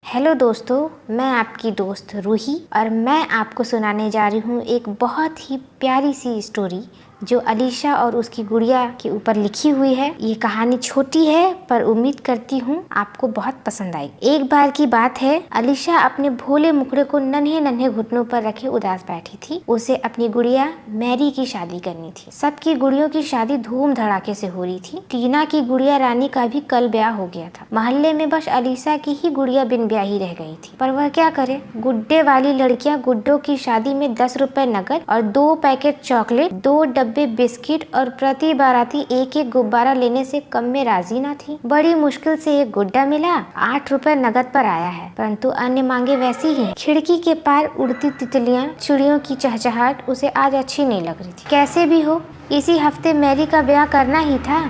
Hello दोस्तों, मैं आपकी दोस्त रूही और मैं आपको सुनाने जा रही हूँ एक बहुत ही प्यारी सी स्टोरी जो अलीशा और उसकी गुड़िया के ऊपर लिखी हुई है। ये कहानी छोटी है पर उम्मीद करती हूँ आपको बहुत पसंद आएगी। एक बार की बात है, अलीशा अपने भोले मुखड़े को नन्हे नन्हे घुटनों पर रखे उदास बैठी थी। उसे अपनी गुड़िया मैरी की शादी करनी थी। सबकी गुड़ियों की शादी धूम धड़ाके से हो रही थी। टीना की गुड़िया रानी का भी कल ब्याह हो गया था। मोहल्ले में बस अलीशा की ही गुड़िया बिन ब्याही रह गई थी, पर वह क्या करे। गुड्डे वाली लड़कियां गुड्डों की शादी में 10 रुपए नकद और 2 पैकेट चॉकलेट, 2 डब्बे बिस्किट और प्रति बाराती एक एक गुब्बारा लेने से कम में राजी न थी। बड़ी मुश्किल से एक गुड्डा मिला। 8 रुपए नकद पर आया है, परंतु अन्य मांगे वैसी ही। खिड़की के पार उड़ती तितलियां, चिड़ियों की चहचहाट उसे आज अच्छी नहीं लग रही थी। कैसे भी हो, इसी हफ्ते मैरी का ब्याह करना ही था।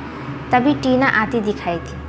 तभी टीना आती दिखाई थी।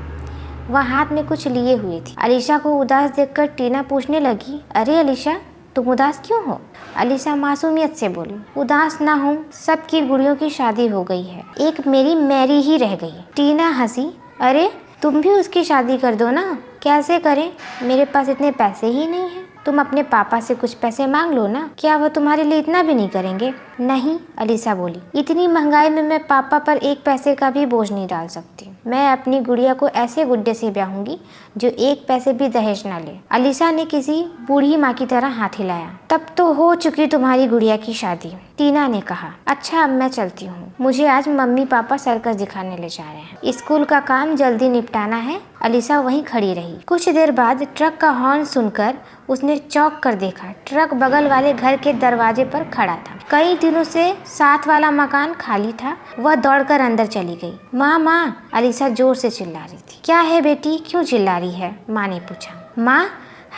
वह हाथ में कुछ लिए हुए थी। अलीशा को उदास देखकर टीना पूछने लगी, अरे अलीशा, तुम उदास क्यों हो? अलीशा मासूमियत से बोली, उदास ना हूँ, सबकी गुड़ियों की शादी हो गई है, एक मेरी मैरी ही रह गई। टीना हंसी, अरे तुम भी उसकी शादी कर दो ना। कैसे करें, मेरे पास इतने पैसे ही नहीं हैं। तुम अपने पापा से कुछ पैसे मांग लो ना, क्या वह तुम्हारे लिए इतना भी नहीं करेंगे? नहीं, अलीशा बोली, इतनी महंगाई में मैं पापा पर एक पैसे का भी बोझ नहीं डाल सकती। मैं अपनी गुड़िया को ऐसे गुड्डे से ब्याहूंगी जो एक पैसे भी दहेज ना ले। अलीशा ने किसी बूढ़ी माँ की तरह हाथ हिलाया। तब तो हो चुकी तुम्हारी गुड़िया की शादी, टीना ने कहा। अच्छा, अब मैं चलती हूँ, मुझे आज मम्मी पापा सर्कस दिखाने ले जा रहे हैं। स्कूल का काम जल्दी निपटाना है। अलीशा वहीं खड़ी रही। कुछ देर बाद ट्रक का हॉर्न सुनकर उसने चौंक कर देखा। ट्रक बगल वाले घर के दरवाजे पर खड़ा था। कई दिनों से साथ वाला मकान खाली था। वह दौड़कर अंदर चली गई। माँ माँ, अलीशा जोर से चिल्ला रही थी। क्या है बेटी, क्यों चिल्ला रही है? माँ ने पूछा। माँ,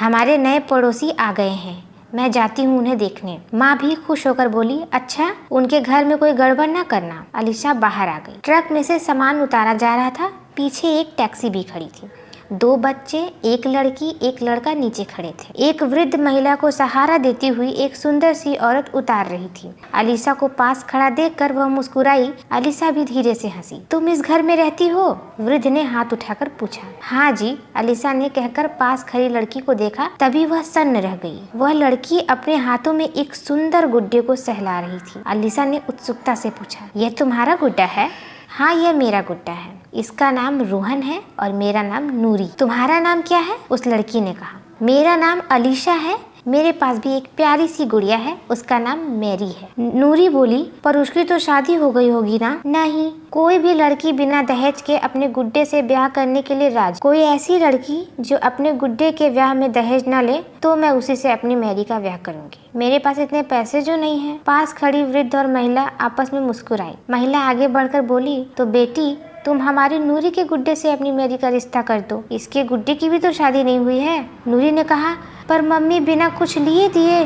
हमारे नए पड़ोसी आ गए हैं, मैं जाती हूँ उन्हें देखने। माँ भी खुश होकर बोली, अच्छा, उनके घर में कोई गड़बड़ ना करना। अलीशा बाहर आ गई। ट्रक में से सामान उतारा जा रहा था। पीछे एक टैक्सी भी खड़ी थी। 2 बच्चे, एक लड़की एक लड़का नीचे खड़े थे। एक वृद्ध महिला को सहारा देती हुई एक सुंदर सी औरत उतार रही थी। अलीशा को पास खड़ा देखकर वह मुस्कुराई। अलीशा भी धीरे से हंसी। तुम इस घर में रहती हो? वृद्ध ने हाथ उठाकर पूछा। हाँ जी, अलीशा ने कहकर पास खड़ी लड़की को देखा। तभी वह सन्न रह गई। वह लड़की अपने हाथों में एक सुंदर गुड्डे को सहला रही थी। अलीशा ने उत्सुकता से पूछा, यह तुम्हारा गुड्डा है? हाँ, यह मेरा गुड्डा है। इसका नाम रोहन है और मेरा नाम नूरी। तुम्हारा नाम क्या है? उस लड़की ने कहा। मेरा नाम अलीशा है। मेरे पास भी एक प्यारी सी गुड़िया है, उसका नाम मैरी है। नूरी बोली, पर उसकी तो शादी हो गई होगी ना? नहीं, कोई भी लड़की बिना दहेज के अपने गुड्डे से ब्याह करने के लिए राजी। कोई ऐसी लड़की जो अपने गुड्डे के ब्याह में दहेज न ले तो मैं उसी से अपनी मैरी का ब्याह करूंगी। मेरे पास इतने पैसे जो नहीं है। पास खड़ी वृद्ध और महिला आपस में मुस्कुराई। महिला आगे बढ़कर बोली, तो बेटी, तुम हमारी नूरी के गुड्डे से अपनी मैरी का रिश्ता कर दो। इसके गुड्डे की भी तो शादी नहीं हुई है। नूरी ने कहा, पर मम्मी, बिना कुछ लिए दिए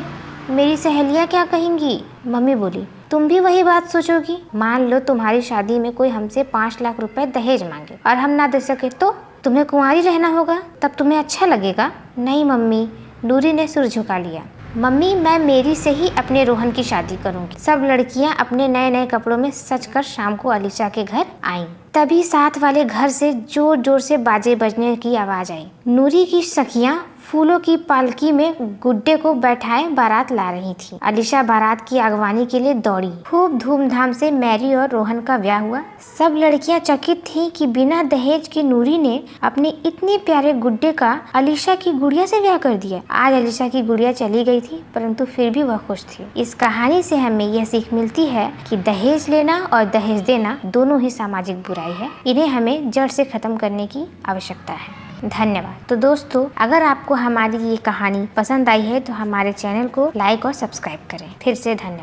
मेरी सहेलियां क्या कहेंगी? मम्मी बोली, तुम भी वही बात सोचोगी? मान लो तुम्हारी शादी में कोई हमसे 5 लाख रुपए दहेज मांगे और हम ना दे सके तो तुम्हें कुंवारी रहना होगा, तब तुम्हें अच्छा लगेगा? नहीं मम्मी, नूरी ने सिर झुका लिया। मम्मी, मैं मेरी से ही अपने रोहन की शादी करूंगी। सब लड़कियां अपने नए नए कपड़ों में सजकर शाम को अलीशा के घर आईं। तभी साथ वाले घर से जोर जोर से बाजे बजने की आवाज आई। नूरी की सखियां फूलों की पालकी में गुड्डे को बैठाए बारात ला रही थी। अलीशा बारात की अगवानी के लिए दौड़ी। खूब धूमधाम से मैरी और रोहन का ब्याह हुआ। सब लड़कियां चकित थीं कि बिना दहेज की नूरी ने अपने इतने प्यारे गुड्डे का अलीशा की गुड़िया से ब्याह कर दिया। आज अलीशा की गुड़िया चली गई थी, परंतु फिर भी वह खुश थी। इस कहानी से हमें यह सीख मिलती है कि दहेज लेना और दहेज देना दोनों ही सामाजिक बुराई है। इन्हें हमें जड़ से खत्म करने की आवश्यकता है। धन्यवाद। तो दोस्तों, अगर आपको हमारी ये कहानी पसंद आई है तो हमारे चैनल को लाइक और सब्सक्राइब करें। फिर से धन्यवाद।